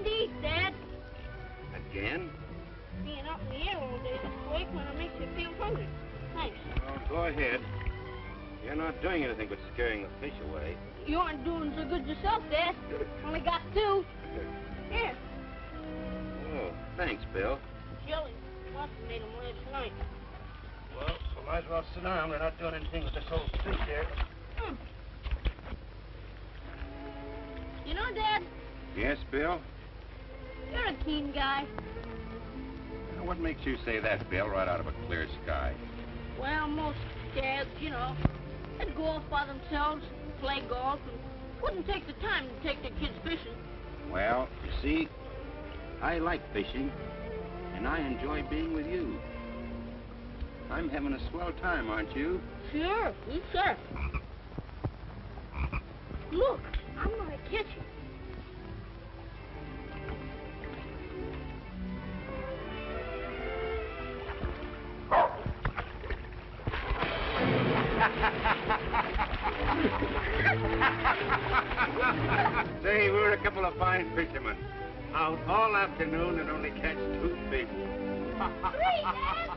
something to eat, Dad. Again? Being up in the air all day this way kind of makes you feel hungry. Thanks. Oh, go ahead. You're not doing anything but scaring the fish away. You aren't doing so good yourself, Dad. Only got 2. Here. Oh, thanks, Bill. Jelly. Must have made them last night. Well, we might as well sit down. We're not doing anything with this whole fish here. You know, Dad, Yes, Bill? you're a keen guy. Now, what makes you say that, Bill, right out of a clear sky? Well, most dads, they'd go off by themselves, play golf, and wouldn't take the time to take their kids fishing. Well, you see, I like fishing, and I enjoy being with you. I'm having a swell time, aren't you? Sure, you sure. Look, I'm gonna catch you. Say, we're a couple of fine fishermen. Out all afternoon and only catch 2 fish. 3, Dad!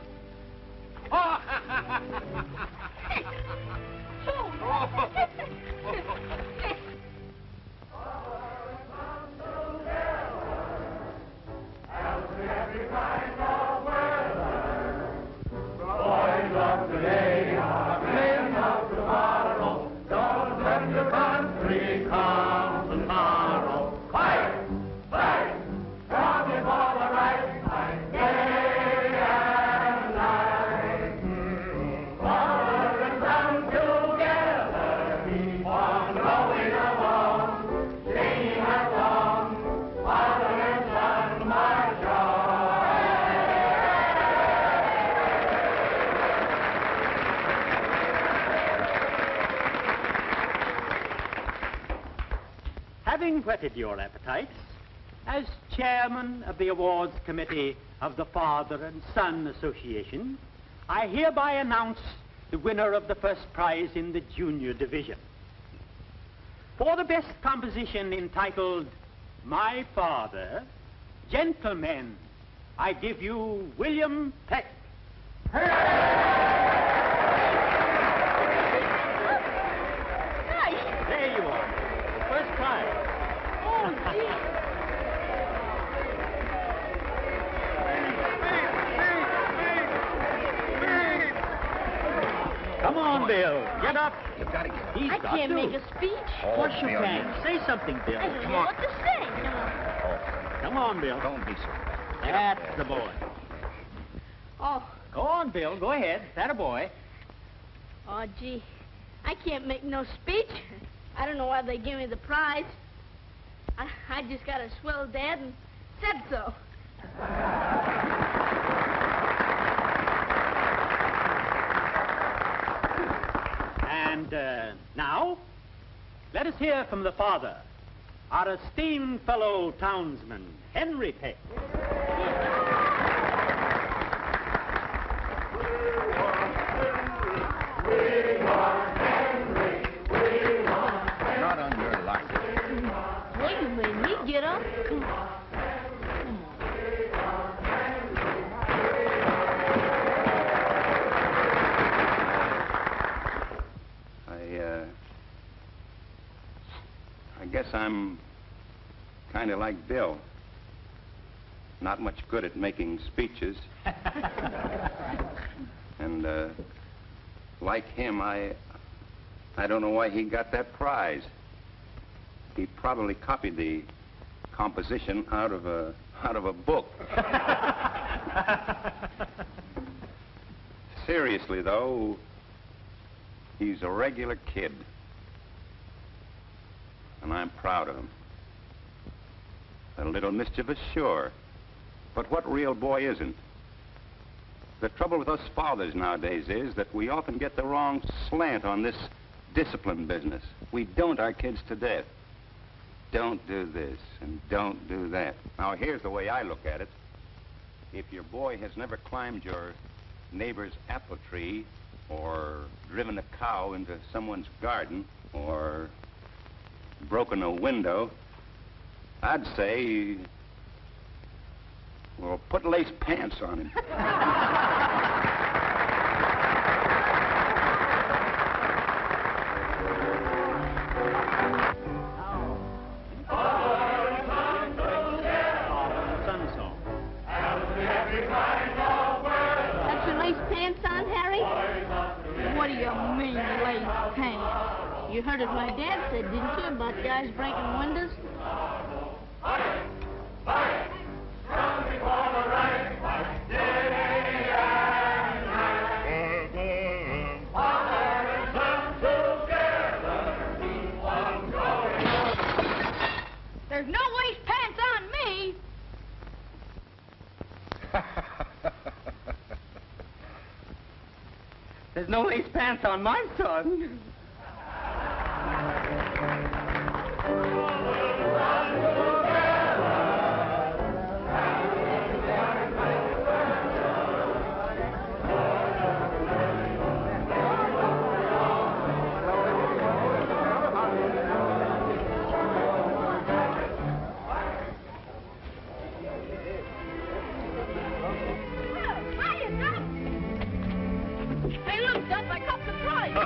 Boys of today are men of tomorrow. Don't let your country come to sorrow. Fight! Fight! Strongly for the right fight. Day and night. Forward and down together. Keep on going along. Singing our song. Father and son march on. Having whetted your appetites, as chairman of the awards committee of the Father and Son Association, I hereby announce the winner of the first prize in the junior division. For the best composition entitled My Father, gentlemen, I give you William Peck. Nice! There you are. First prize. Oh, gee. Come on, Bill. Get up. You've got to get up. He's I got can't to. make a speech. Of course you Bill, can. Say something, Bill. I don't Come know on. what to say. Come on, Bill. Don't be so bad. That's the boy. Oh, Go on, Bill. Go ahead. That a boy. oh, gee. I can't make no speech. I don't know why they give me the prize. I just got a swell dad and said so. And now, let us hear from the father, our esteemed fellow townsman, Henry Peck. Not on your life. Wait a minute, get up. I guess I'm kind of like Bill. Not much good at making speeches. And like him, I don't know why he got that prize. He probably copied the composition out of a book. Seriously, though, he's a regular kid. And I'm proud of him. A little mischievous, sure. But what real boy isn't? The trouble with us fathers nowadays is that we often get the wrong slant on this discipline business. We don't our kids to death. Don't do this and don't do that. Now, here's the way I look at it. If your boy has never climbed your neighbor's apple tree or driven a cow into someone's garden or broken a window, I'd say Well, put lace pants on him. That's your lace pants on, Harry? What do you mean, lace pants? You heard what my dad said, didn't you, about guys breaking windows? There's no lace pants on me! There's no lace pants on my son.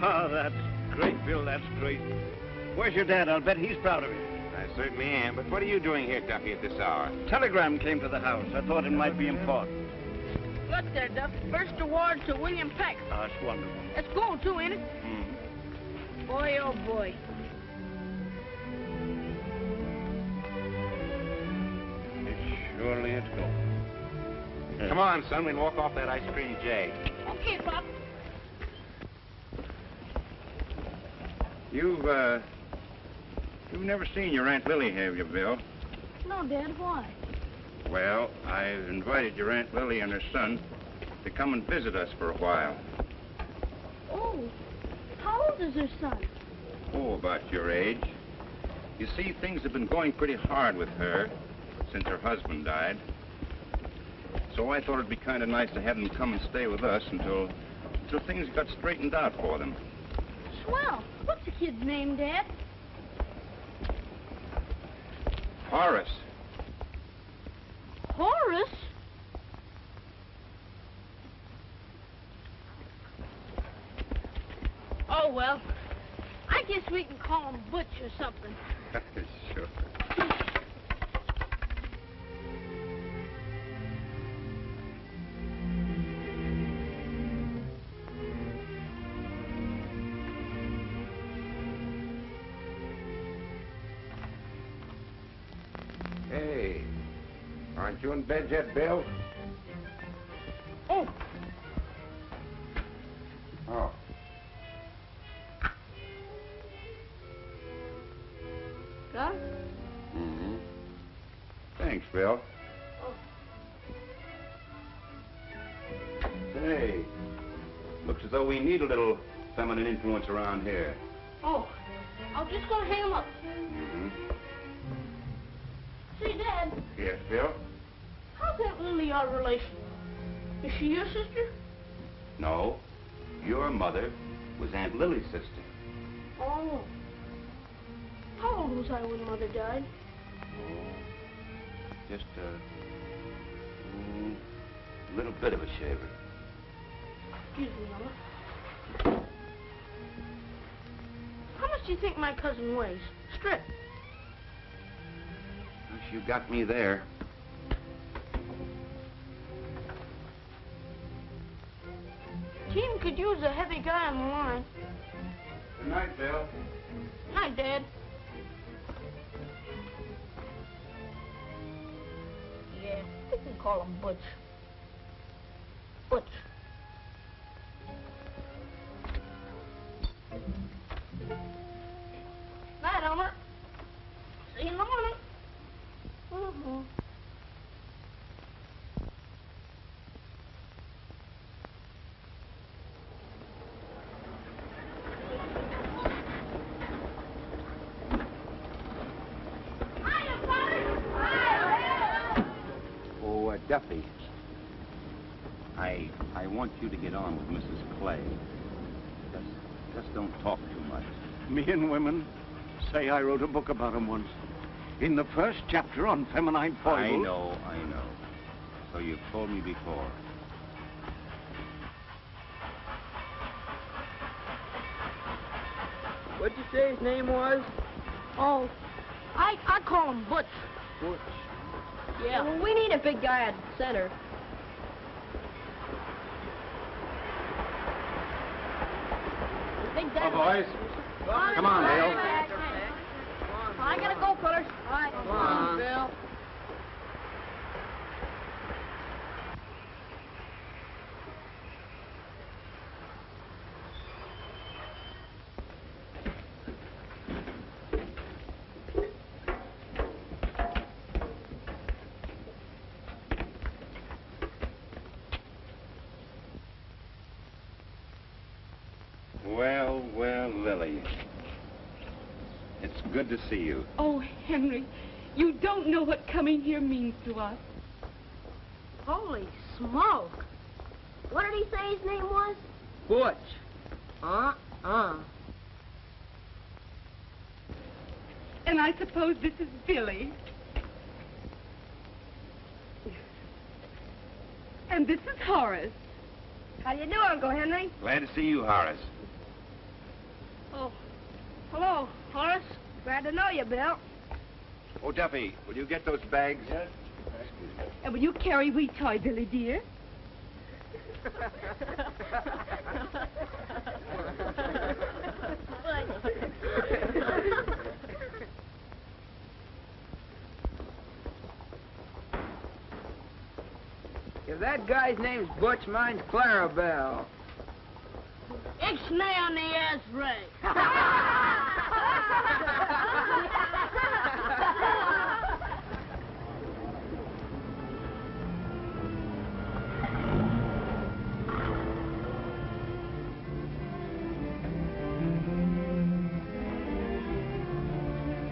Oh, that's great, Bill, that's great. Where's your dad? I'll bet he's proud of you. I certainly am, but what are you doing here, Duffy, at this hour? Telegram came to the house. I thought it might be important. Look there, Duff. First award to William Peck. Oh, it's wonderful. That's gold, too, ain't it? Boy, oh, boy. Surely it's gold. Come on, son, we'll walk off that ice cream jag. Okay, Pop. You've never seen your Aunt Lily, have you, Bill? No, Dad, why? Well, I've invited your Aunt Lily and her son to come and visit us for a while. Oh, how old is her son? Oh, about your age. You see, things have been going pretty hard with her since her husband died. So I thought it'd be kind of nice to have them come and stay with us until things got straightened out for them. Swell. What's the kid's name, Dad? Horace. Horace? Oh, well, I guess we can call him Butch or something. Sure. Hey, aren't you in bed yet, Bill? Oh. Oh. Got it? Mm-hmm. Thanks, Bill. Oh. Say, looks as though we need a little feminine influence around here. Oh, I was just gonna hang him up. Mm-hmm. Say, Dad, Yes, Bill? how's Aunt Lily our relation? Is she your sister? No. Your mother was Aunt Lily's sister. Oh. How old was I when Mother died? Oh, just a little bit of a shaver. Excuse me, Mama. How much do you think my cousin weighs? Strip. Gosh, you got me there. Team could use a heavy guy on the line. Good night, Bill. Hi, Dad. Yeah, we can call him Butch. Butch. Night, Elmer. See you in the morning. Mm-hmm. Oh, Duffy. I want you to get on with Mrs. Clay. Just don't talk too much. Me and women say I wrote a book about 'em once. In the first chapter on feminine foibles. I know. So you've told me before. What'd you say his name was? Oh, I call him Butch. Butch. Yeah. Well, we need a big guy at the center. Big Oh, boys. Come on, Bill. I gotta go, fellas. All right. Come on, Bill. Well, well, Lily. It's good to see you. Oh, Henry, you don't know what coming here means to us. Holy smoke. What did he say his name was? Butch. And I suppose this is Billy. And this is Horace. How do you do, Uncle Henry? Glad to see you, Horace. Oh, hello, Horace. Glad to know you, Bill. Oh, Duffy, will you get those bags? Yes. And will you carry wee toy, Billy dear? If that guy's name's Butch, mine's Clarabelle. Ixnay on the ass ray.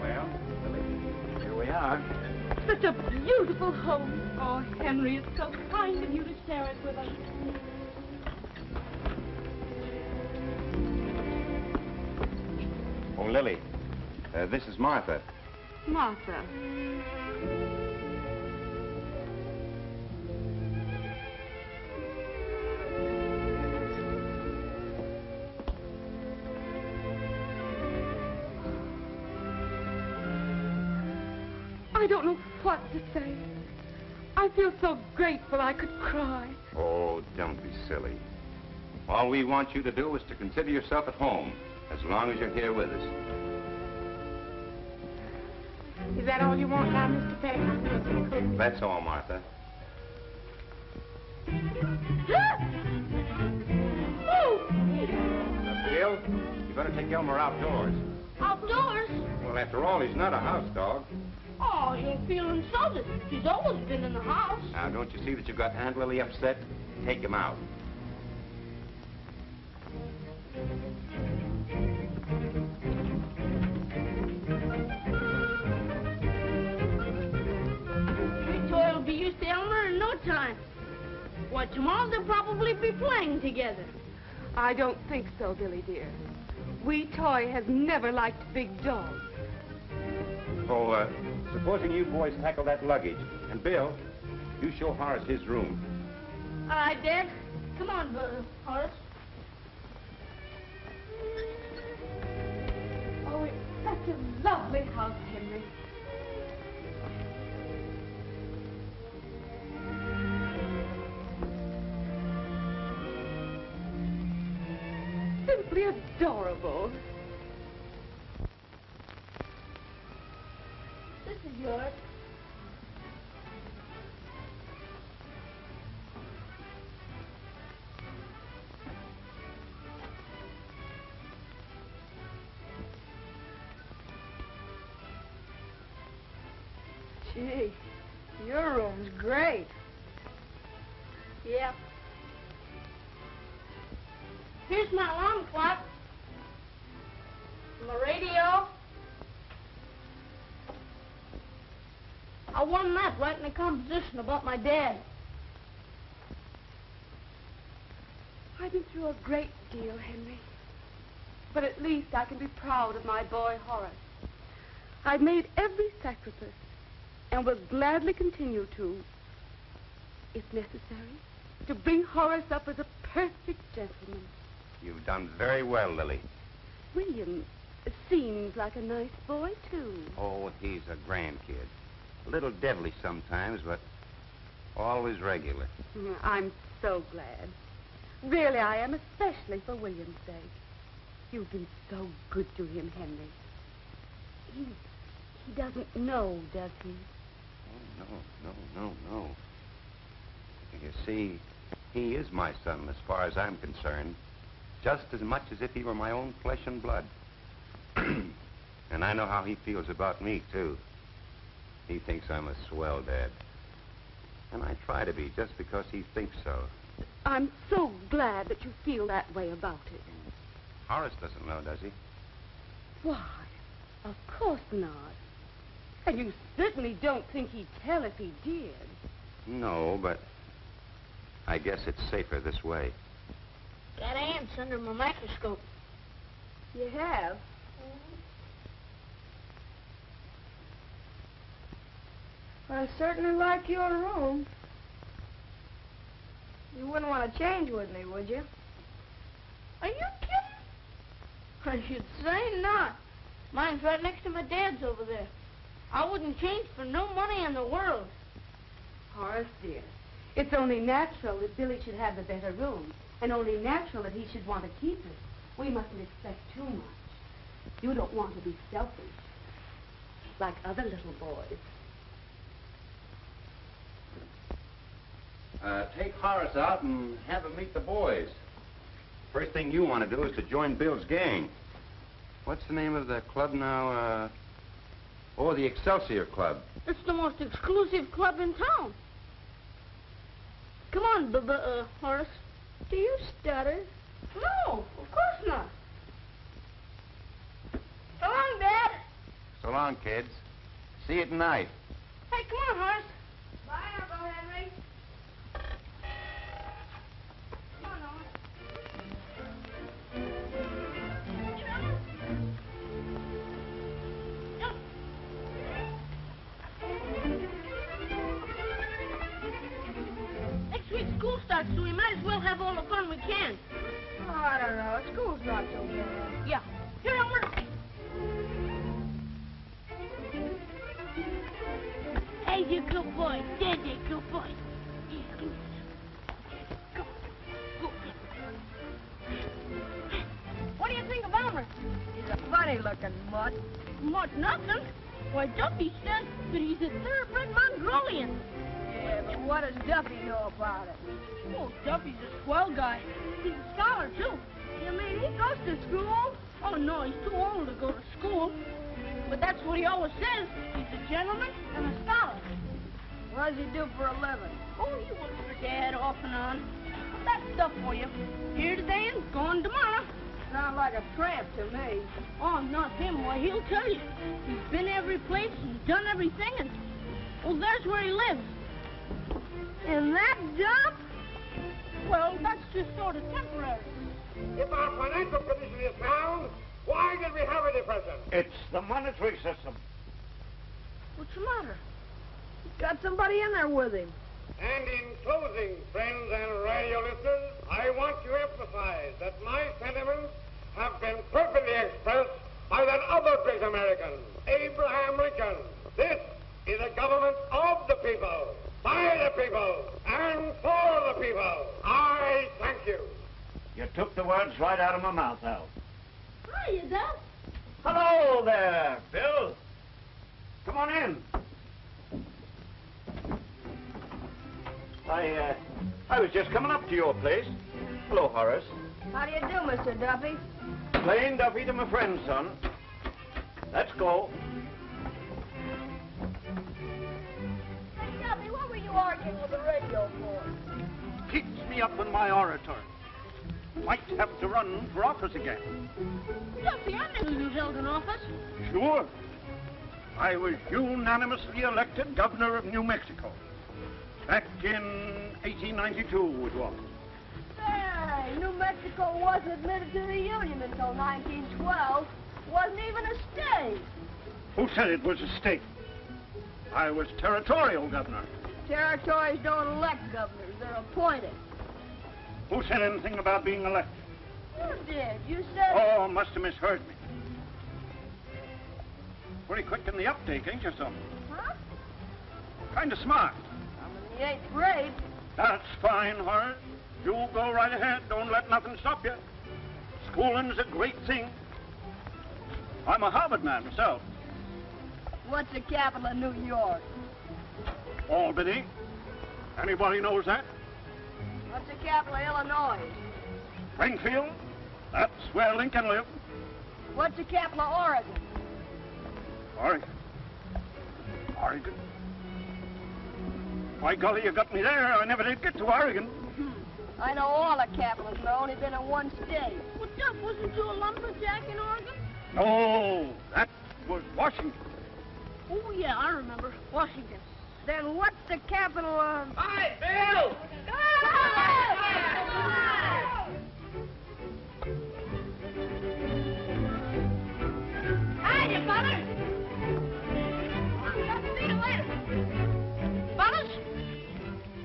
Well, Lily, here we are. Such a beautiful home. Oh, Henry, it's so kind of you to share it with us. Oh, Lily, this is Martha. Martha. I don't know what to say. I feel so grateful I could cry. Oh, don't be silly. All we want you to do is to consider yourself at home, as long as you're here with us. Is that all you want now, Mr. Petty? That's all, Martha. Oh! Bill, you better take Elmer outdoors. Outdoors? Well, after all, he's not a house dog. Oh, you'll feel insulted. He's always been in the house. Now, don't you see that you've got Aunt Lily upset? Take him out. Your toy will be used to Elmer in no time. Why, tomorrow they'll probably be playing together. I don't think so, Billy dear. Wee Toy has never liked big dogs. Oh, supposing you boys tackle that luggage. And Bill, you show Horace his room. All right, Dad. Come on, Horace. Oh, it's such a lovely house, Henry. Simply adorable. This is yours. Gee, your room's great. Yeah. Here's my alarm clock. My radio. I won that right in the composition about my dad. I've been through a great deal, Henry. But at least I can be proud of my boy, Horace. I've made every sacrifice and will gladly continue to. if necessary, to bring Horace up as a perfect gentleman. You've done very well, Lily. William seems like a nice boy, too. Oh, he's a grand kid. A little devilish sometimes, but always regular. I'm so glad. Really, I am, especially for William's sake. You've been so good to him, Henry. He doesn't know, does he? Oh, no. You see, he is my son as far as I'm concerned, just as much as if he were my own flesh and blood. And I know how he feels about me, too. He thinks I'm a swell dad. And I try to be just because he thinks so. I'm so glad that you feel that way about it. Horace doesn't know, does he? Why, of course not. And you certainly don't think he'd tell if he did. No, but I guess it's safer this way. Got ants under my microscope. You have? I certainly like your room. You wouldn't want to change with me, would you? Are you kidding? I should say not. Mine's right next to my dad's over there. I wouldn't change for no money in the world. Horace, dear, it's only natural that Billy should have the better room, and only natural that he should want to keep it. We mustn't expect too much. You don't want to be selfish, like other little boys. Take Horace out and have him meet the boys. First thing you want to do is to join Bill's gang. What's the name of the club now? Oh, the Excelsior Club. It's the most exclusive club in town. Come on, Horace. Do you stutter? No, of course not. So long, Dad. So long, kids. See you tonight. Hey, come on, Horace. Bye, Uncle Henry. Come on, Horace. Next week school starts, so we might as well have all the fun we can. Oh, I don't know. School's not so bad. Yeah. Here, Elmer. Hey, you good boy. There's you good boy. Go. Go. What do you think of Elmer? He's a funny-looking mutt. Much nothing. Why, Duffy says that he's a thoroughbred Mongolian. Yeah, but what does Duffy know about it? Oh, Duffy's a swell guy. He's a scholar, too. You mean he goes to school? Oh, no, he's too old to go to school. But that's what he always says. He's a gentleman and a scholar. What does he do for a living? Oh, he works for Dad off and on. That's stuff for you. Here today and gone tomorrow. Sounds like a tramp to me. Oh, not him. Why, he'll tell you. He's been every place and done everything, and, well, there's where he lives. In that dump? Well, that's just sort of temporary. If our financial condition is sound, why did we have a depression? It's the monetary system. What's the matter? He's got somebody in there with him. And in closing, friends and radio listeners, I want to emphasize that my sentiments have been perfectly expressed by that other great American, Abraham Lincoln. This is a government of the people, by the people, and for the people. I thank you. You took the words right out of my mouth, Al. Hiya, Dad. Hello there, Bill. Come on in. I was just coming up to your place. Hello, Horace. How do you do, Mr. Duffy? Plain Duffy to my friend, son. Let's go. Hey, Duffy, what were you arguing with the radio for? Keeps me up in my oratory. Might have to run for office again. Duffy, I never knew you held an office. Sure. I was unanimously elected governor of New Mexico. Back in 1892 it was. Hey, New Mexico wasn't admitted to the Union until 1912. Wasn't even a state. Who said it was a state? I was territorial governor. Territories don't elect governors. They're appointed. Who said anything about being elected? You did. You said... Oh, must have misheard me. Pretty quick in the uptake, ain't you, son? Huh? Kind of smart. I'm in the 8th grade. That's fine, Horace. You go right ahead. Don't let nothing stop you. Schooling's a great thing. I'm a Harvard man myself. What's the capital of New York? Albany. Anybody knows that? What's the capital of Illinois? Springfield. That's where Lincoln lived. What's the capital of Oregon? Oregon. Oregon. By golly, you got me there. I never did get to Oregon. I know all the capitals, but I've only been in one state. Well, Duck, wasn't you a lumberjack in Oregon? No, that was Washington. Oh, yeah, I remember. Washington. Then what's the capital of... Hi, Bill! Hiya, Butters. See you later. Butters,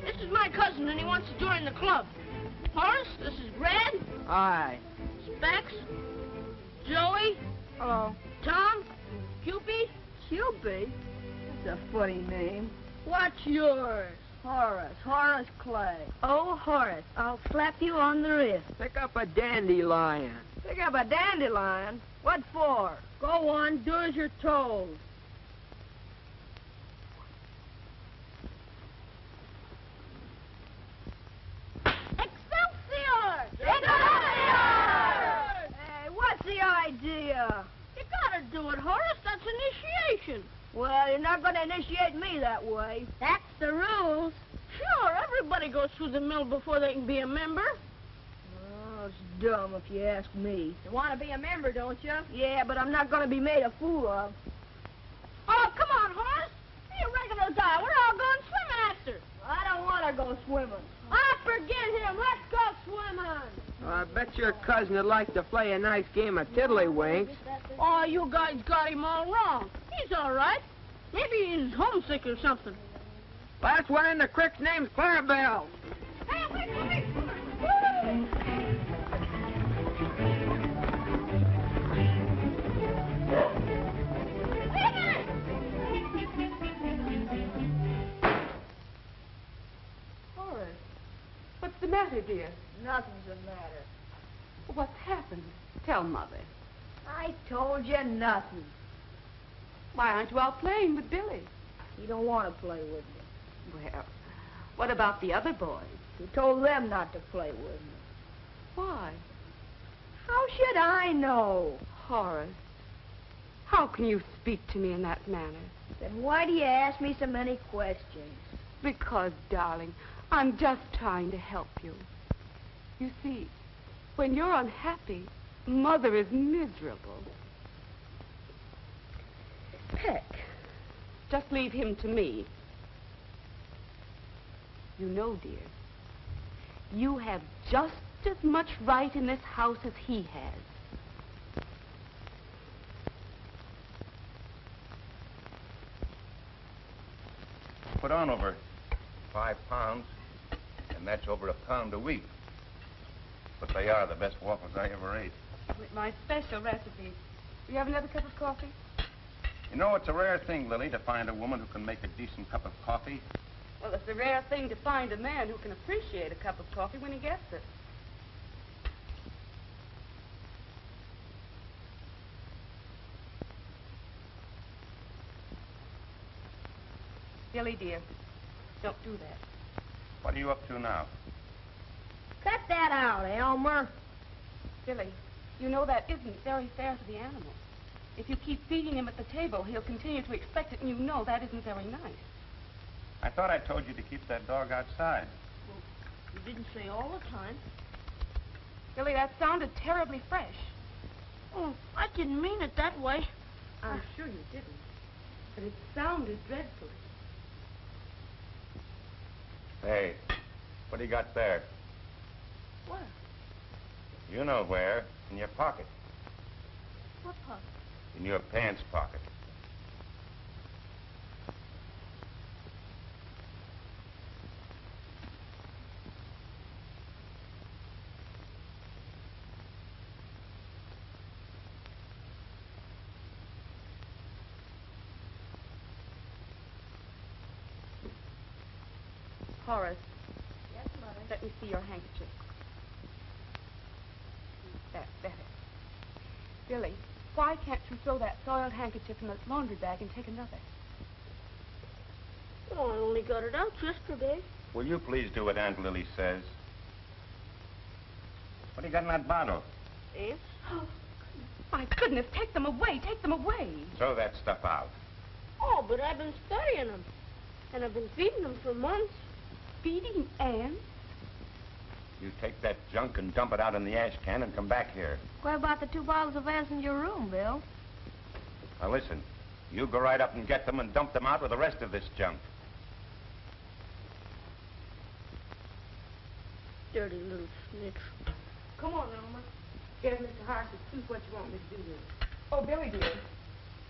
this is my cousin, and he wants to join the club. Horace, this is Brad. Hi. Specs. Joey. Hello. Tom. Cupid. Cupid? That's a funny name. What's yours? Horace. Horace Clay. Oh, Horace, I'll slap you on the wrist. Pick up a dandelion. Pick up a dandelion? What for? Go on, do as you're told. Excelsior! Excelsior! Hey, what's the idea? You gotta do it, Horace. That's initiation. Well, you're not going to initiate me that way. That's the rules. Sure, everybody goes through the mill before they can be a member. Oh, it's dumb if you ask me. You want to be a member, don't you? Yeah, but I'm not going to be made a fool of. Oh, come on, Horace. Be a regular guy. We're all going swimming after. I don't want to go swimming. Ah, forget him. Let's go swimming. I bet your cousin would like to play a nice game of tiddlywinks. Oh, you guys got him all wrong. He's all right. Maybe he's homesick or something. Last one in the creek's name's Clarabelle. Hey, wait. Horace, what's the matter, dear? Nothing's the matter. What's happened? Tell Mother. I told you nothing. Why aren't you out playing with Billy? He don't want to play with me. Well, what about the other boys? He told them not to play with me. Why? How should I know? Horace, how can you speak to me in that manner? Then why do you ask me so many questions? Because, darling, I'm just trying to help you. You see, when you're unhappy, Mother is miserable. Peck, just leave him to me. You know, dear, you have just as much right in this house as he has. Put on over 5 pounds, and that's over a pound a week. But they are the best waffles I ever ate. With my special recipe. Do you have another cup of coffee? You know, it's a rare thing, Lily, to find a woman who can make a decent cup of coffee. Well, it's a rare thing to find a man who can appreciate a cup of coffee when he gets it. Billy, dear, don't do that. What are you up to now? Cut that out, Elmer. Billy, you know that isn't very fair to the animal. If you keep feeding him at the table, he'll continue to expect it, and you know that isn't very nice. I thought I told you to keep that dog outside. Well, you didn't say all the time. Billy, that sounded terribly fresh. Oh, I didn't mean it that way. I'm sure you didn't. But it sounded dreadfully. Hey, what do you got there? What? You know where. In your pocket. What pocket? In your pants pocket. Horace, Yes, Mother. let me see your handkerchief. That's better. Billy, why can't you throw that soiled handkerchief in the laundry bag and take another? Oh, I only got it out yesterday. Will you please do what Aunt Lily says? What do you got in that bottle? Eh? Oh, my goodness, take them away, take them away. Throw that stuff out. Oh, but I've been studying them. And I've been feeding them for months. Feeding ants? You take that junk and dump it out in the ash can and come back here. What about the 2 bottles of ants in your room, Bill? Now listen, you go right up and get them and dump them out with the rest of this junk. Dirty little snitch. Come on, Elmer. Get Mr. Harris to choose what you want me to do with it. Oh, Billy, dear.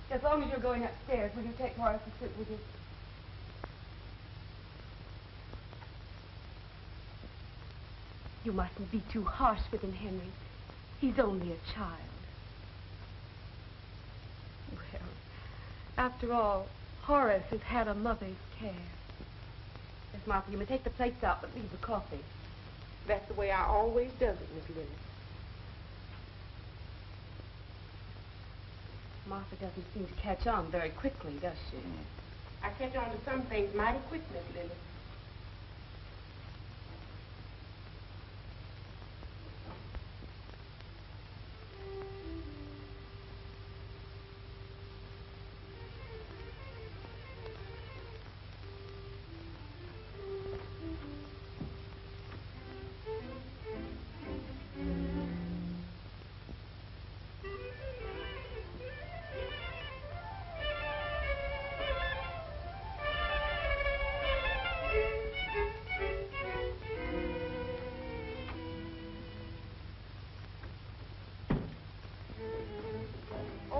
As long as you're going upstairs, will you take Horace to sit with you? You mustn't be too harsh with him, Henry. He's only a child. Well, after all, Horace has had a mother's care. Yes, Martha, you may take the plates out, but leave the coffee. That's the way I always does it, Miss Lily. Martha doesn't seem to catch on very quickly, does she? I catch on to some things mighty quick, Miss Lily.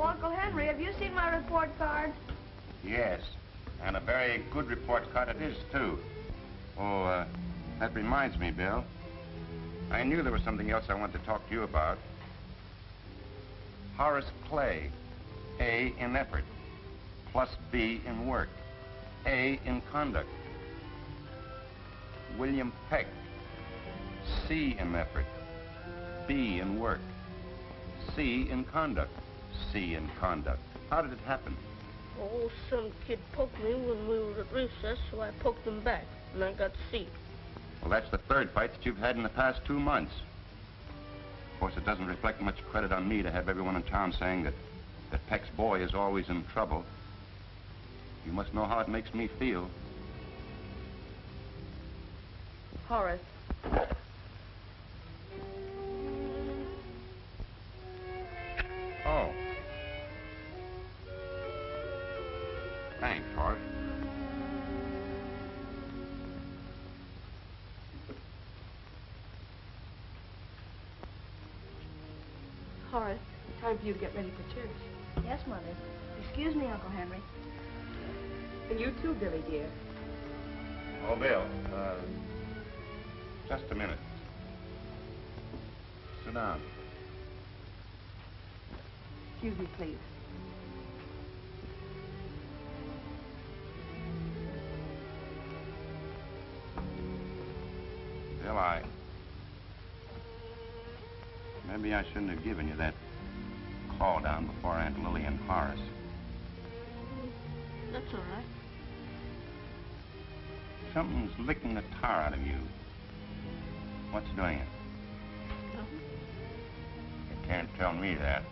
Uncle Henry, have you seen my report card? Yes, and a very good report card it is, too. Oh, that reminds me, Bill. I knew there was something else I wanted to talk to you about. Horace Clay, A in effort, plus B in work, A in conduct. William Peck, C in effort, B in work, C in conduct, C in conduct. How did it happen? Oh, some kid poked me when we were at recess, so I poked him back, and I got C. Well, that's the third fight that you've had in the past 2 months. Of course, it doesn't reflect much credit on me to have everyone in town saying that Peck's boy is always in trouble. You must know how it makes me feel. Horace. Oh. Thanks, Horace. Horace, time for you to get ready for church. Yes, Mother. Excuse me, Uncle Henry. And you too, Billy, dear. Oh, Bill, just a minute. Sit down. Excuse me, please. Bill, maybe I shouldn't have given you that call down before Aunt Lily and Horace. That's all right. Something's licking the tar out of you. What's doing it? Nothing. You can't tell me that.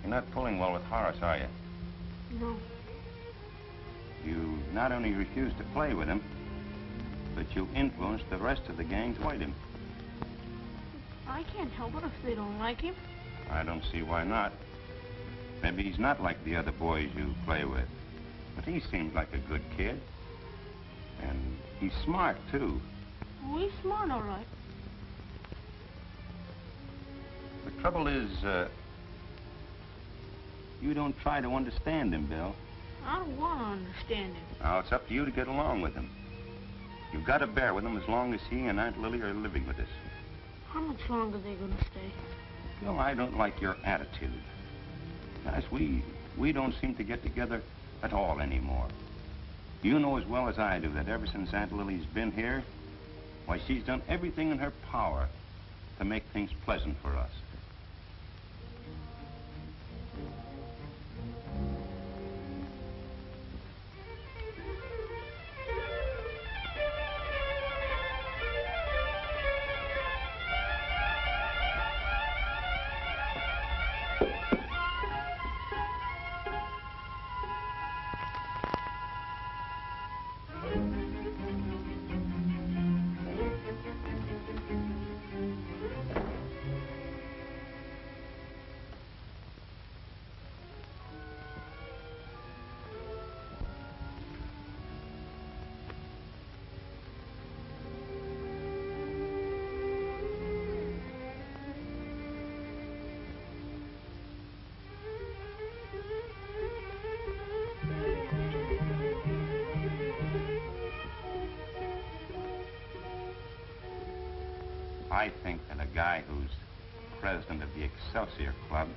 You're not pulling well with Horace, are you? No. You not only refuse to play with him, but you influence the rest of the gang toward him. I can't help it if they don't like him. I don't see why not. Maybe he's not like the other boys you play with. But he seems like a good kid. And he's smart, too. Oh, he's smart, all right. The trouble is, you don't try to understand him, Bill. I don't want to understand him. Now, it's up to you to get along with him. You've got to bear with him as long as he and Aunt Lily are living with us. How much longer are they going to stay? Bill, I don't like your attitude. Guys, we don't seem to get together at all anymore. You know as well as I do that ever since Aunt Lily's been here, why, she's done everything in her power to make things pleasant for us. I think that a guy who's president of the Excelsior Club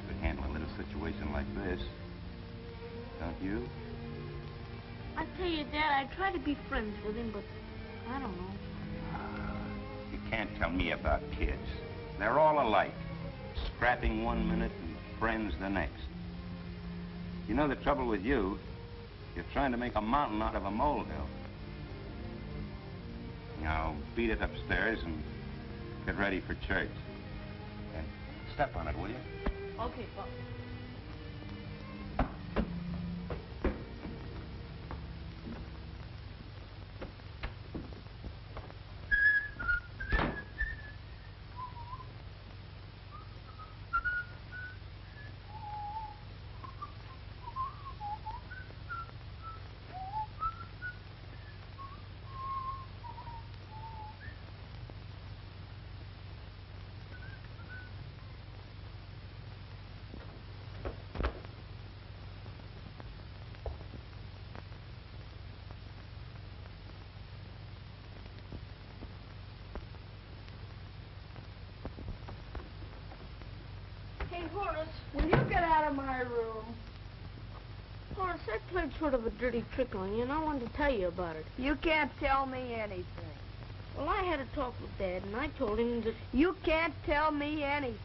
could handle a little situation like this. Don't you? I tell you, Dad, I try to be friends with him, but I don't know. You can't tell me about kids. They're all alike. Scrapping one minute and friends the next. You know the trouble with you? You're trying to make a mountain out of a molehill. Now, beat it upstairs and get ready for church. And step on it, will you? Okay, Pop. Hey, Horace. Will you get out of my room? Horace, I played sort of a dirty trick on you, and I wanted to tell you about it. You can't tell me anything. Well, I had a talk with Dad, and I told him that... You can't tell me anything.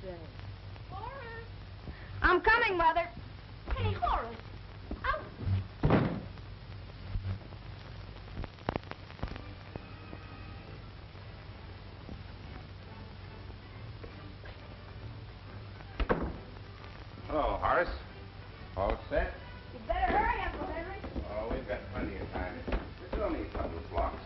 Horace! I'm coming, Mother. Hey, Horace! Hello, Horace. All set? You better hurry, Uncle Henry. Oh, we've got plenty of time. It's only a couple of blocks.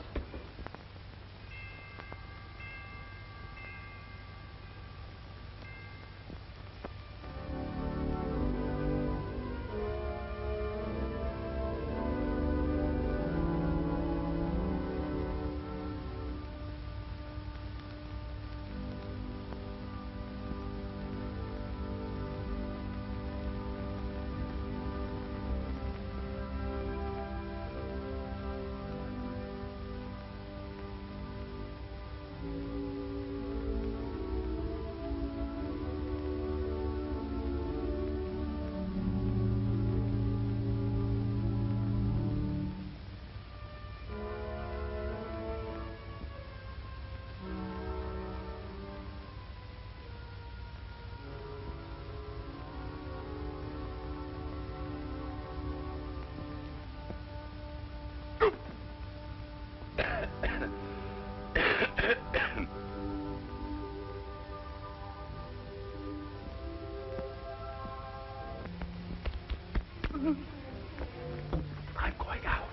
I'm going out.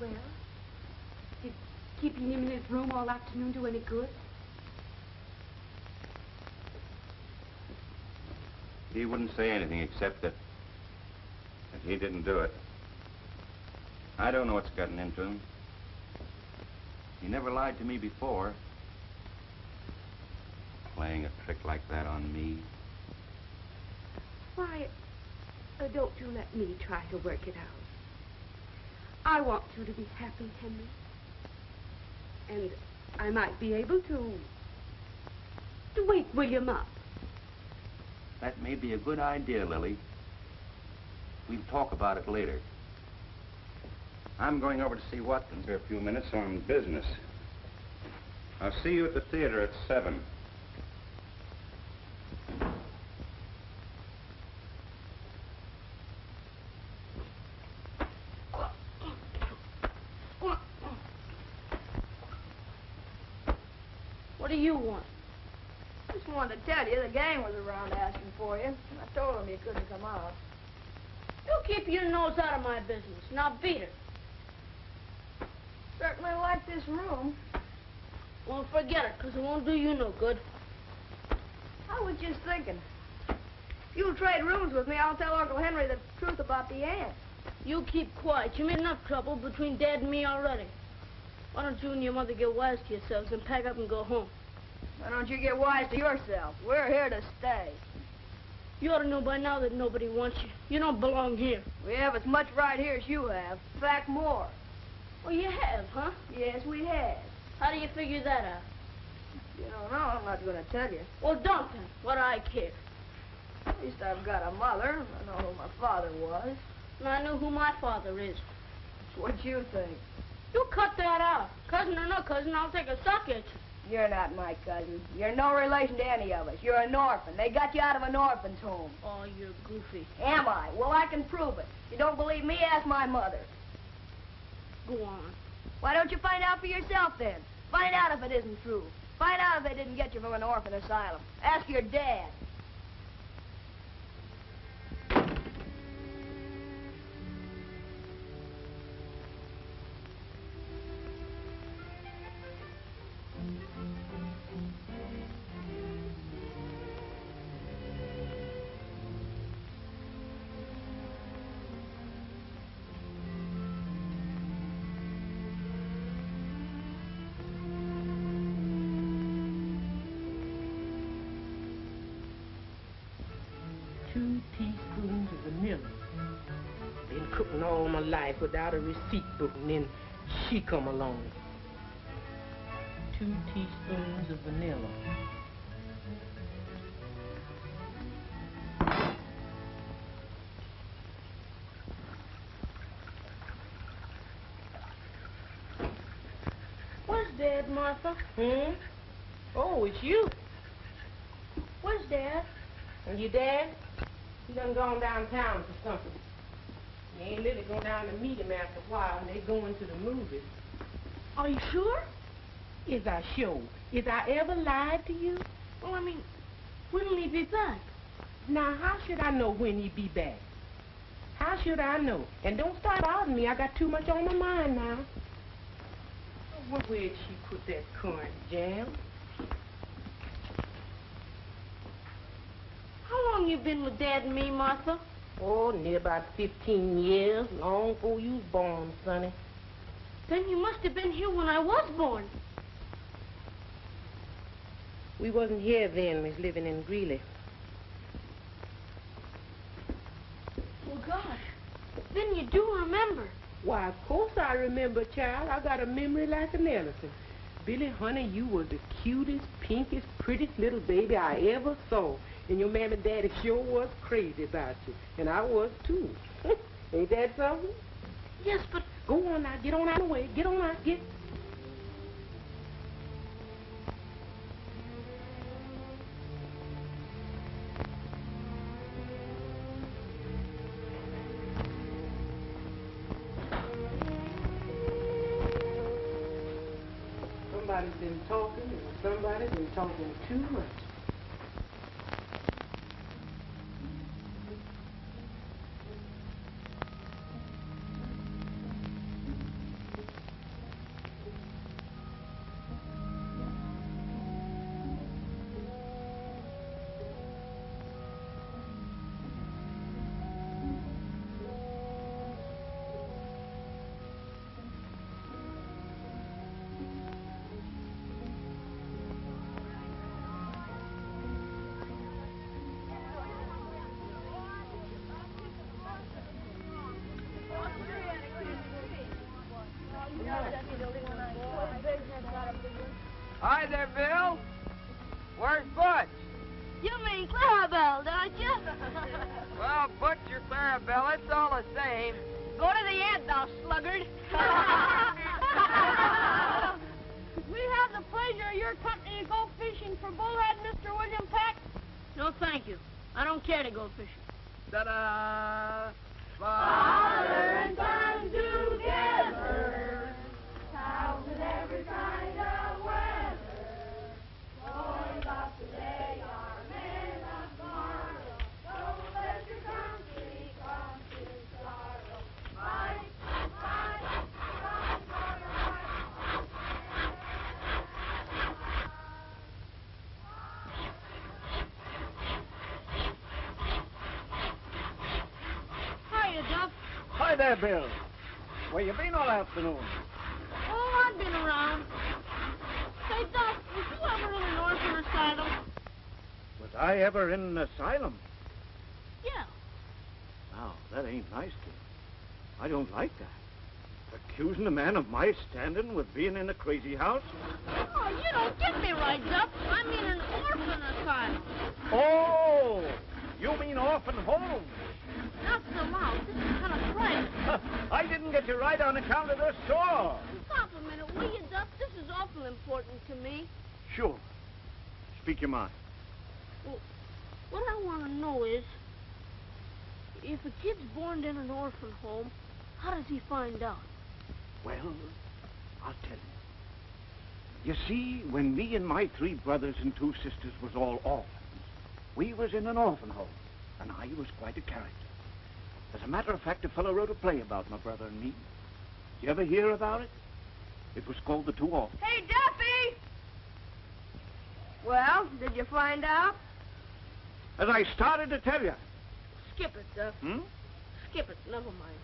Well, did keeping him in his room all afternoon do any good? He wouldn't say anything except that he didn't do it. I don't know what's gotten into him. He never lied to me before. Playing a trick like that on me. Why, don't you let me try to work it out. I want you to be happy, Henry. And I might be able to wake William up. That may be a good idea, Lily. We'll talk about it later. I'm going over to see Watkins here a few minutes on business. I'll see you at the theater at 7. What do you want? I just wanted to tell you the gang was around asking for you. I told them you couldn't come out. You keep your nose out of my business. Now beat it. Certainly like this room. Well, forget it, because it won't do you no good. I was just thinking. If you'll trade rooms with me, I'll tell Uncle Henry the truth about the ants. You keep quiet. You made enough trouble between Dad and me already. Why don't you and your mother get wise to yourselves and pack up and go home? Why don't you get wise to yourself? We're here to stay. You ought to know by now that nobody wants you. You don't belong here. We have as much right here as you have. In fact, more. Well, you have, huh? Yes, we have. How do you figure that out? You don't know, I'm not going to tell you. Well, don't then. What do I care? At least I've got a mother. I know who my father was. And I know who my father is. That's what you think. You cut that out. Cousin or no cousin, I'll take a suck at you. You're not my cousin. You're no relation to any of us. You're an orphan. They got you out of an orphan's home. Oh, you're goofy. Am I? Well, I can prove it. If you don't believe me, ask my mother. Go on. Why don't you find out for yourself, then? Find out if it isn't true. Find out if they didn't get you from an orphan asylum. Ask your dad. Teaspoons of vanilla. Been cooking all my life without a receipt book, and then she come along. 2 teaspoons of vanilla. Where's Dad, Martha? Oh, it's you. Where's Dad? And your dad? He done gone downtown for something. You ain't really going down to meet him after a while, and they going to the movies. Are you sure? Is I sure? Is I ever lied to you? Well, I mean, when'll he be back? Now, how should I know when he be back? How should I know? And don't start bothering me. I got too much on my mind now. Where'd she put that currant jam? How long you been with Dad and me, Martha? Oh, near about 15 years, long before you was born, sonny. Then you must have been here when I was born. We wasn't here then. We was living in Greeley. Well, gosh, then you do remember. Why, of course I remember, child. I got a memory like an elephant. Billy, honey, you was the cutest, pinkest, prettiest little baby I ever saw. And your mammy and daddy sure was crazy about you. And I was, too. Ain't that something? Yes, but... Go on now. Get on out of the way. Get on out. Get... Somebody's been talking, and somebody's been talking too much. Hi there, Bill. Where's Butch? You mean Clarabelle, don't you? Well, Butch or Clarabelle, it's all the same. Go to the ant, thou sluggard. We have the pleasure of your company to go fishing for bullhead, Mr. William Peck. No, thank you. I don't care to go fishing. Ta-da! Father and son together, out with every kind of weather. Boys of today are men of tomorrow. Don't let your country come to sorrow. Fight, fight, fight for your Hiya, Duff. Hi there, Bill. Where you been all afternoon? Oh, I've been around. Say, Duff, was you ever in an orphan asylum? Was I ever in an asylum? Yeah. Now, that ain't nice, kid. I don't like that. Accusing a man of my standing with being in a crazy house? Oh, you don't get me right, Duff. I mean an orphan asylum. Oh! You mean orphan home? Not so loud. This is kind of private. I didn't get you right on account of the saw. Stop a minute, will you, Duff? This is awful important to me. Sure. Speak your mind. Well, what I want to know is, if a kid's born in an orphan home, how does he find out? Well, I'll tell you. You see, when me and my 3 brothers and 2 sisters was all orphans, we was in an orphan home, and I was quite a character. As a matter of fact, a fellow wrote a play about my brother and me. Did you ever hear about it? It was called The 2 Orphans. Hey, Duffy! Well, did you find out? As I started to tell you. Skip it, Duff. Hmm? Skip it. Never mind.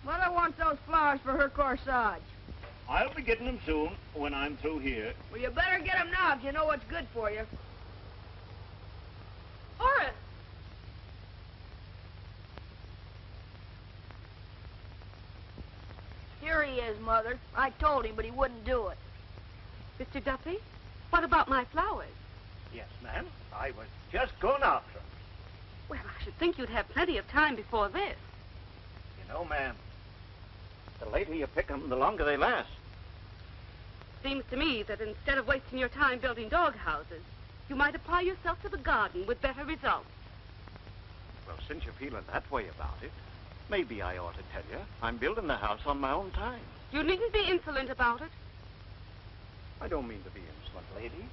Mother wants those flowers for her corsage. I'll be getting them soon when I'm through here. Well, you better get them now if you know what's good for you. Horace! Here he is, Mother. I told him, but he wouldn't do it. Mr. Duffy, what about my flowers? Yes, ma'am. I was just going after them. Well, I should think you'd have plenty of time before this. You know, ma'am, the later you pick them, the longer they last. Seems to me that instead of wasting your time building dog houses, you might apply yourself to the garden with better results. Well, since you're feeling that way about it, maybe I ought to tell you I'm building the house on my own time. You needn't be insolent about it. I don't mean to be insolent, lady.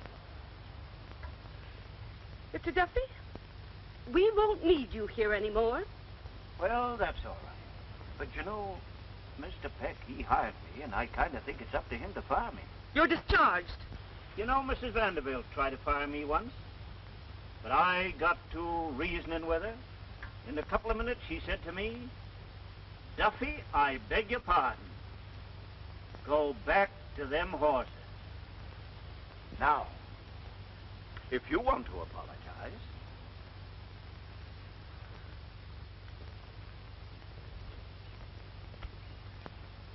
Mr. Duffy, we won't need you here anymore. Well, that's all right. But you know, Mr. Peck, he hired me, and I kind of think it's up to him to fire me. You're discharged. You know, Mrs. Vanderbilt tried to fire me once, but I got to reasoning with her. In a couple of minutes, she said to me, Duffy, I beg your pardon. Go back to them horses. Now, if you want to apologize.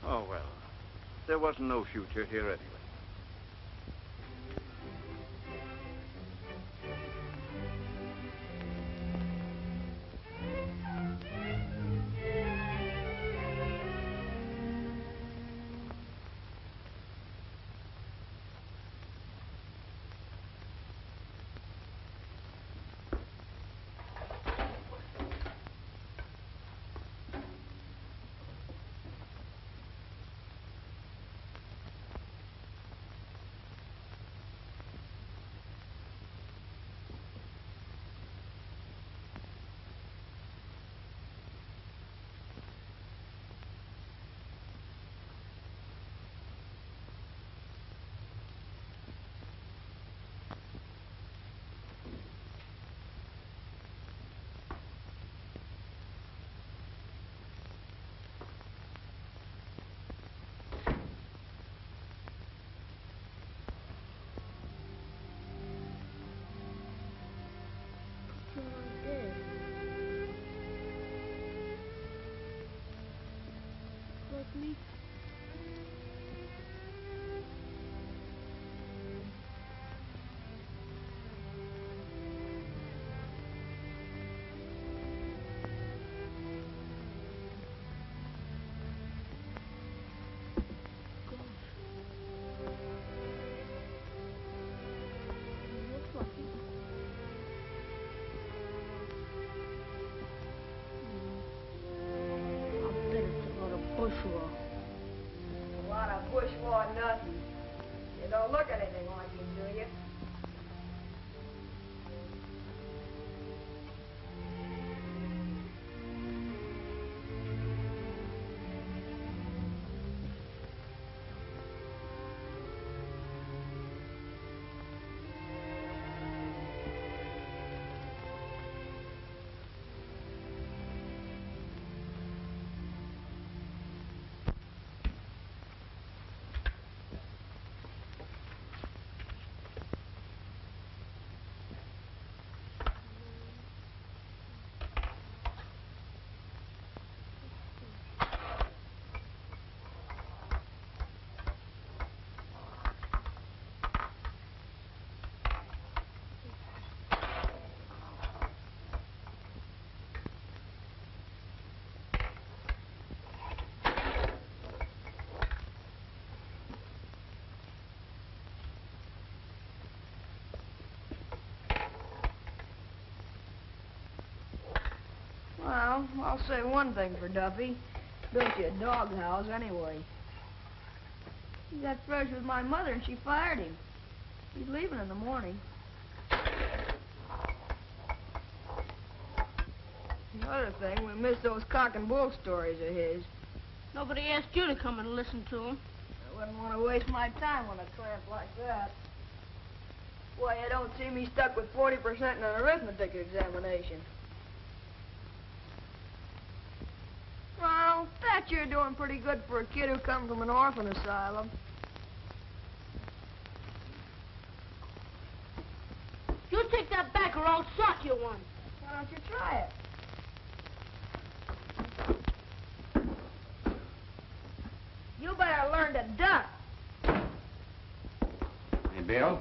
Oh, well, there wasn't no future here anyway. with me? A lot of bushwhack nothing. You don't look anything like it, do you? Well, I'll say one thing for Duffy. Built you a doghouse anyway. He got fresh with my mother and she fired him. He's leaving in the morning. The other thing, we missed those cock and bull stories of his. Nobody asked you to come and listen to him. I wouldn't want to waste my time on a tramp like that. Why, you don't see me stuck with 40% in an arithmetic examination. Well, that you're doing pretty good for a kid who come from an orphan asylum. You take that back or I'll sock you one. Why don't you try it? You better learn to duck. Hey, Bill.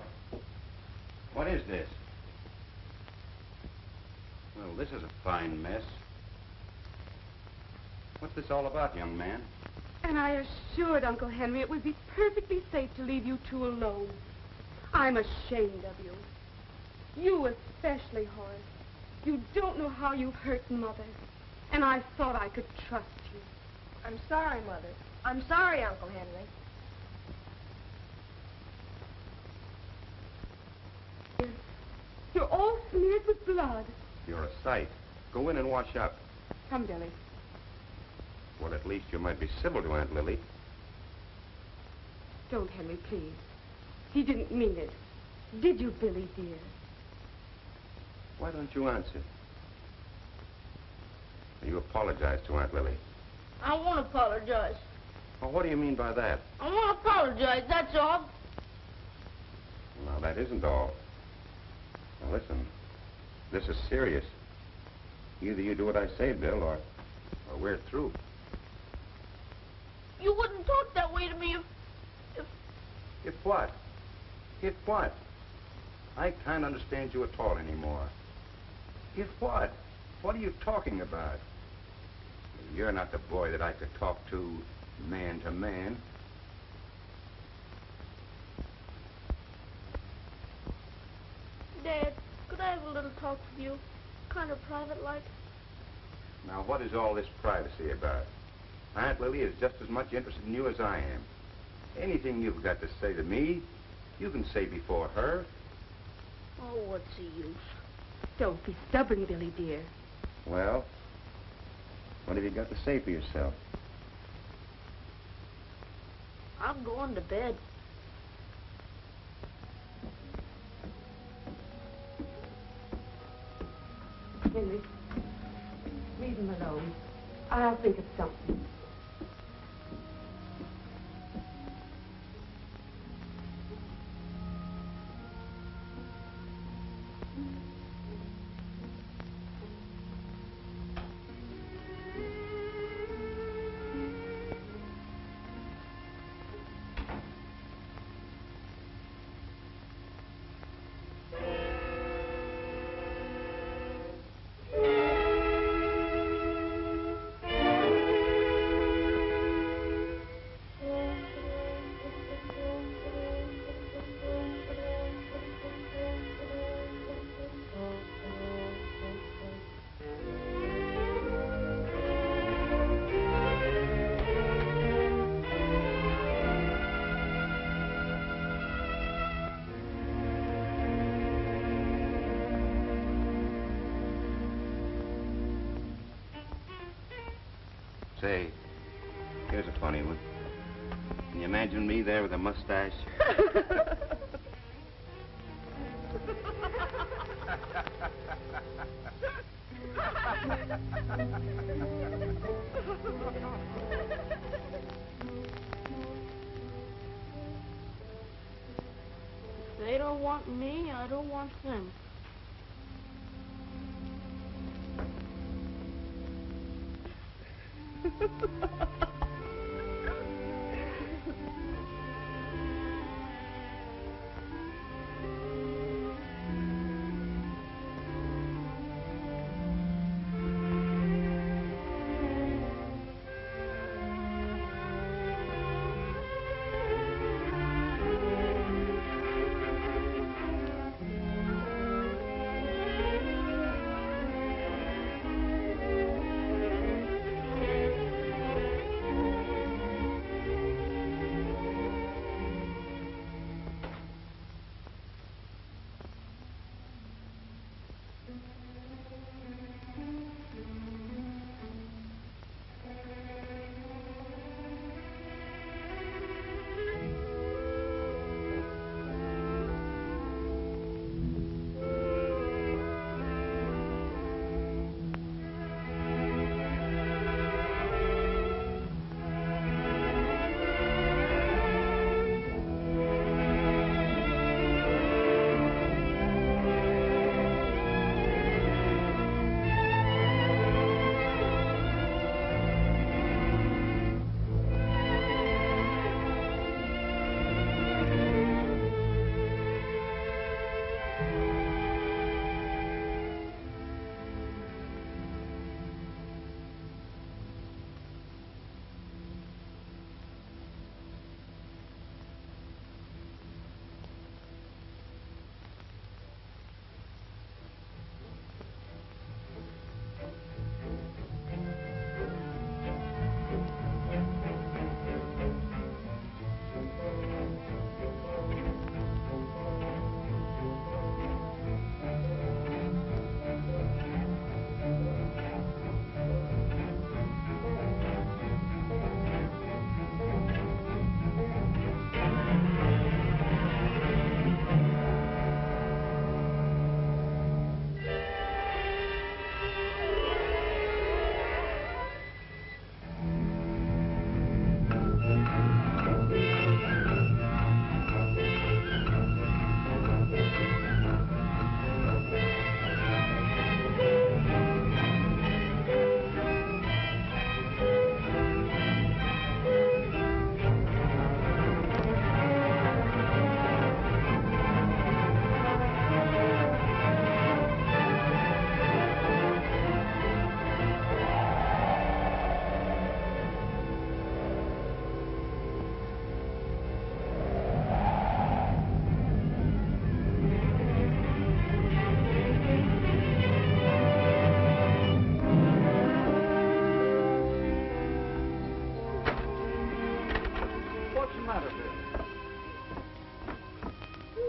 What is this? Well, this is a fine mess. What's this all about, young man? And I assured Uncle Henry it would be perfectly safe to leave you two alone. I'm ashamed of you. You especially, Horace. You don't know how you've hurt Mother. And I thought I could trust you. I'm sorry, Mother. I'm sorry, Uncle Henry. You're all smeared with blood. You're a sight. Go in and wash up. Come, Billy. Well, at least you might be civil to Aunt Lily. Don't, Henry, please. He didn't mean it. Did you, Billy, dear? Why don't you answer? You apologize to Aunt Lily. I won't apologize. Well, what do you mean by that? I won't apologize, that's all. Now, that isn't all. Now, listen. This is serious. Either you do what I say, Bill, or we're through. You wouldn't talk that way to me if... If what? If what? I can't understand you at all anymore. If what? What are you talking about? You're not the boy that I could talk to man. Dad, could I have a little talk with you? Kind of private-like? Now, what is all this privacy about? Aunt Lily is just as much interested in you as I am. Anything you've got to say to me, you can say before her. Oh, what's the use? Don't be stubborn, Billy, dear. Well, what have you got to say for yourself? I'm going to bed. Henry, leave him alone. I'll think of something. Say, here's a funny one. Can you imagine me there with a mustache? If they don't want me, I don't want them.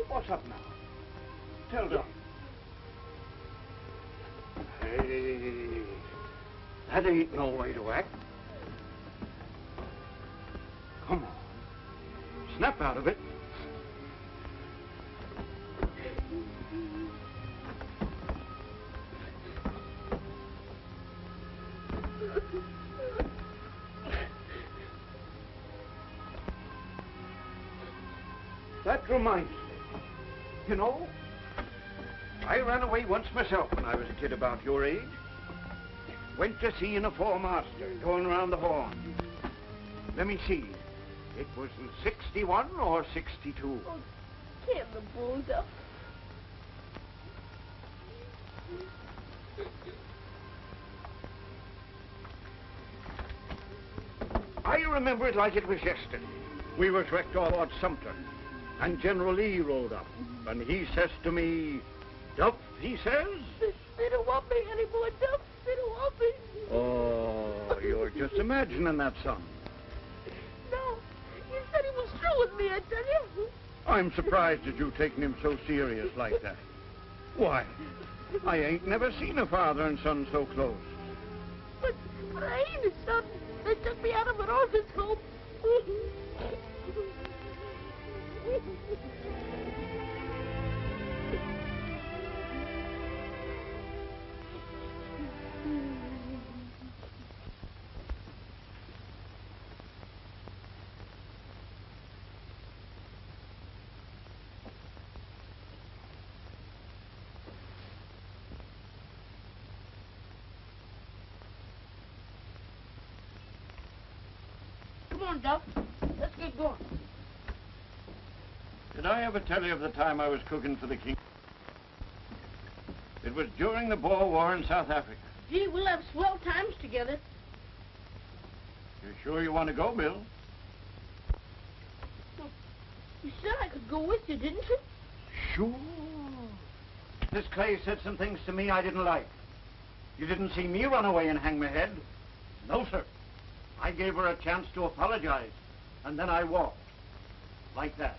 What's up now? Tell Doc. Hey, that ain't no way to act. Come on. Snap out of it. That reminds me. You know, I ran away once myself when I was a kid about your age. Went to see an afore master going around the horn. Let me see. It was in 61 or 62. Oh, give the bulls up. I remember it like it was yesterday. We was wrecked off Fort Sumter, and General Lee rode up, and he says to me, "Duff," he says. They don't want me anymore, Duff. They don't want me. Oh, you're just imagining that, son. No, he said he was through with me, I tell you. I'm surprised at you taking him so serious like that. Why, I ain't never seen a father and son so close. But I ain't his son. They on, Duff. Let's get going. Did I ever tell you of the time I was cooking for the king? It was during the Boer War in South Africa. Gee, we'll have swell times together. You sure you want to go, Bill? Well, you said I could go with you, didn't you? Sure. Miss Clay said some things to me I didn't like. You didn't see me run away and hang my head. No, sir. I gave her a chance to apologize, and then I walked. Like that.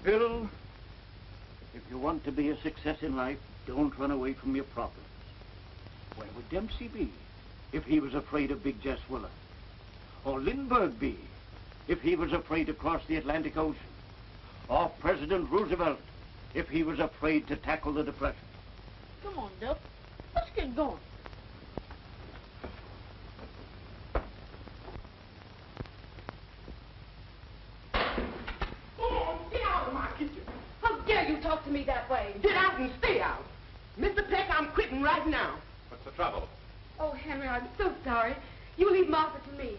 Bill, if you want to be a success in life, don't run away from your problems. Where would Dempsey be if he was afraid of Big Jess Willer? Or Lindbergh be if he was afraid to cross the Atlantic Ocean? Or President Roosevelt if he was afraid to tackle the Depression? Come on, Duff. Let's get going. Oh, get out of my kitchen. How dare you talk to me that way? Get out and stay out. Mr. Peck, I'm quitting right now. What's the trouble? Oh, Henry, I'm so sorry. You leave Martha to me.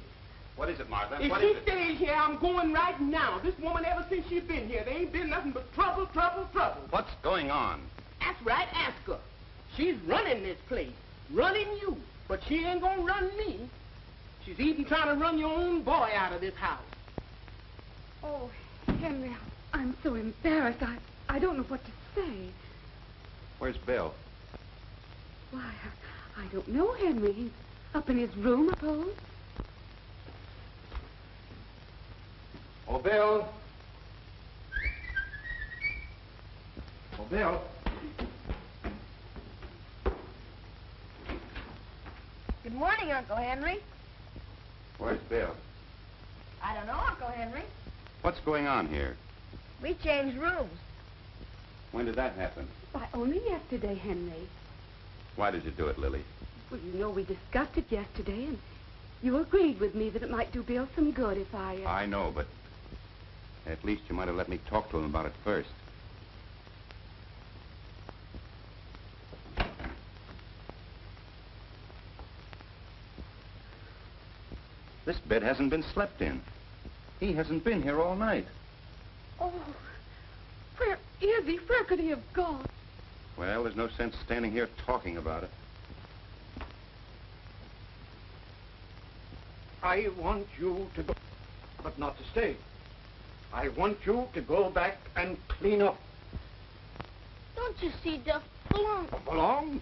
What is it, Martha? If What she is it? stays here, I'm going right now. This woman, ever since she's been here, there ain't been nothing but trouble, trouble, trouble. What's going on? That's right, ask her. She's running this place, running you, but she ain't gonna run me. She's even trying to run your own boy out of this house. Oh, Henry, I'm so embarrassed. I don't know what to say. Where's Bill? Why, I don't know, Henry. He's up in his room, I suppose. Oh, Bill. Oh, Bill. Good morning, Uncle Henry. Where's Bill? I don't know, Uncle Henry. What's going on here? We changed rooms. When did that happen? Why, only yesterday, Henry. Why did you do it, Lily? Well, you know, we discussed it yesterday, and you agreed with me that it might do Bill some good if I... I know, but at least you might have let me talk to him about it first. This bed hasn't been slept in. He hasn't been here all night. Oh, where is he? Where could he have gone? Well, there's no sense standing here talking about it. I want you to go, but not to stay. I want you to go back and clean up. Don't you see, Duff? Belong. Belong?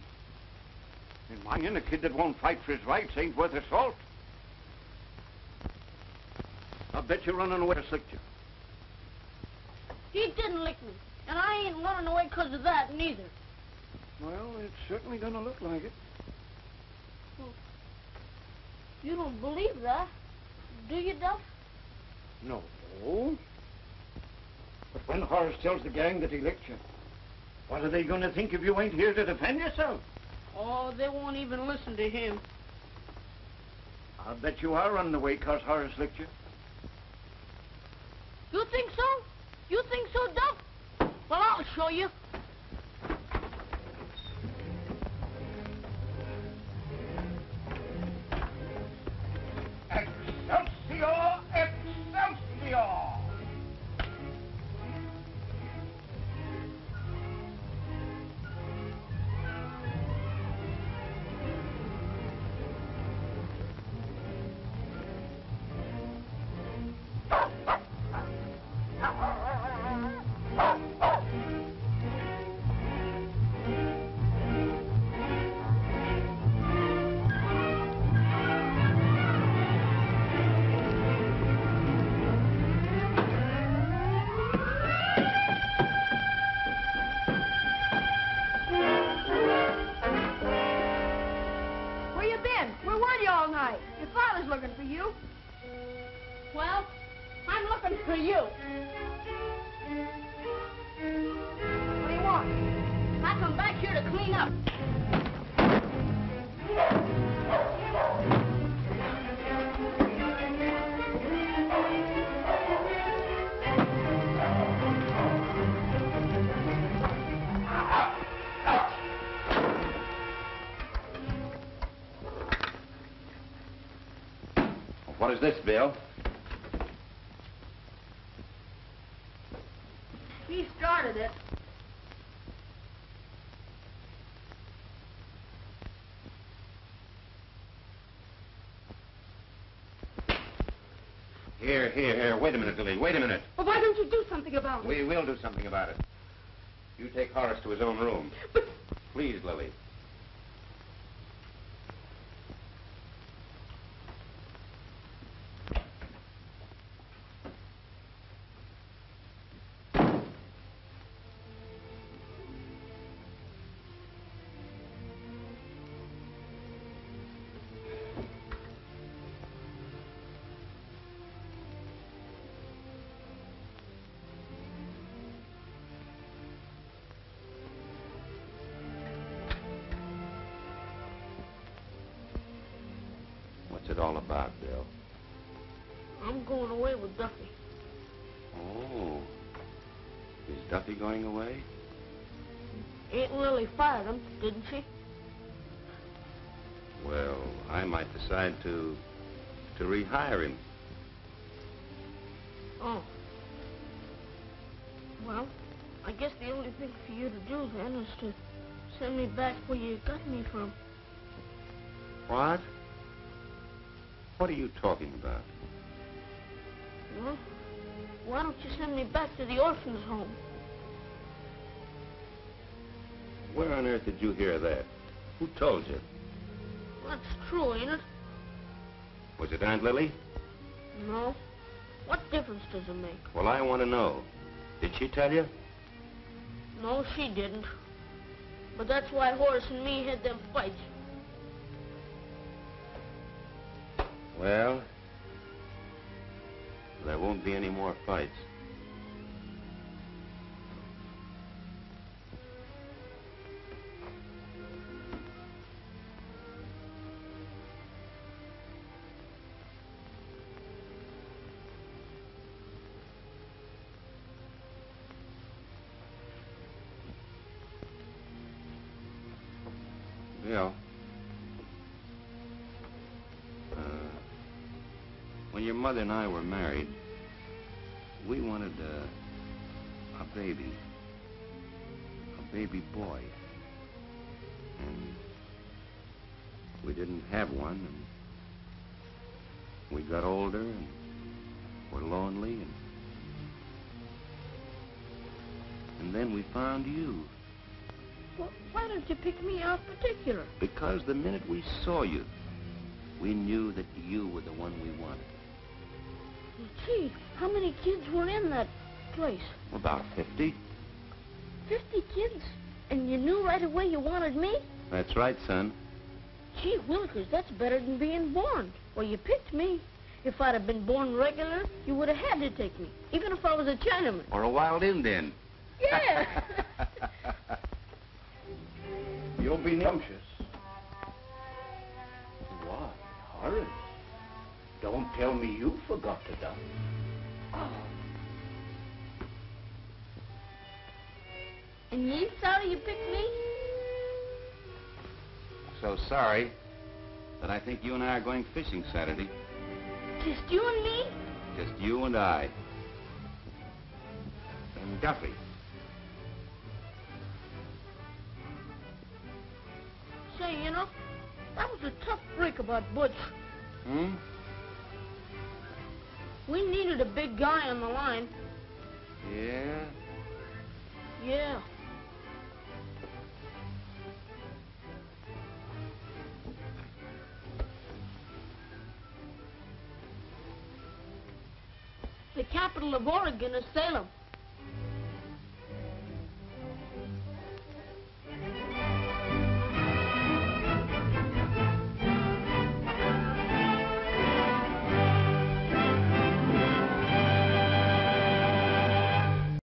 In my inn, a kid that won't fight for his rights ain't worth a salt. I bet you're running away to slick you. He didn't lick me, and I ain't running away because of that, neither. Well, it's certainly gonna look like it. Well, you don't believe that, do you, Duff? No. But when Horace tells the gang that he licked you, what are they gonna think if you ain't here to defend yourself? Oh, they won't even listen to him. I'll bet you are running away 'cause Horace licked you. You think so? You think so, Duff? Well, I'll show you. Excelsior! Excelsior! Where you been? Where were you all night? Your father's looking for you. Well, I'm looking for you. What do you want? I come back here to clean up. What is this, Bill? He started it. Here. Wait a minute, Lily. Wait a minute. Well, why don't you do something about it? We will do something about it. You take Horace to his own room. But... Please, Lily. What's it all about, Bill? I'm going away with Duffy. Oh. Is Duffy going away? Aunt Lily fired him, didn't she? Well, I might decide to rehire him. Oh. Well, I guess the only thing for you to do then is to send me back where you got me from. What? What are you talking about? Well, why don't you send me back to the orphan's home? Where on earth did you hear that? Who told you? That's true, ain't it? Was it Aunt Lily? No. What difference does it make? Well, I want to know. Did she tell you? No, she didn't. But that's why Horace and me had them fights. Well, there won't be any more fights. Bill. When your mother and I were married, we wanted a baby boy. And we didn't have one, and we got older and were lonely, and then we found you. Well, why don't you pick me out particular? Because the minute we saw you, we knew that you were the one we wanted. Gee, how many kids were in that place? About 50. 50 kids? And you knew right away you wanted me? That's right, son. Gee willikers, that's better than being born. Well, you picked me. If I'd have been born regular, you would have had to take me, even if I was a Chinaman. Or a wild Indian. Yeah. You'll be anxious. What, Horace? Don't tell me you forgot to dump. Oh. And you sorry you picked me? So sorry, but I think you and I are going fishing Saturday. Just you and me? Just you and I. And Duffy. Say, you know, that was a tough break about Butch. Hmm? We needed a big guy on the line. Yeah? Yeah. The capital of Oregon is Salem.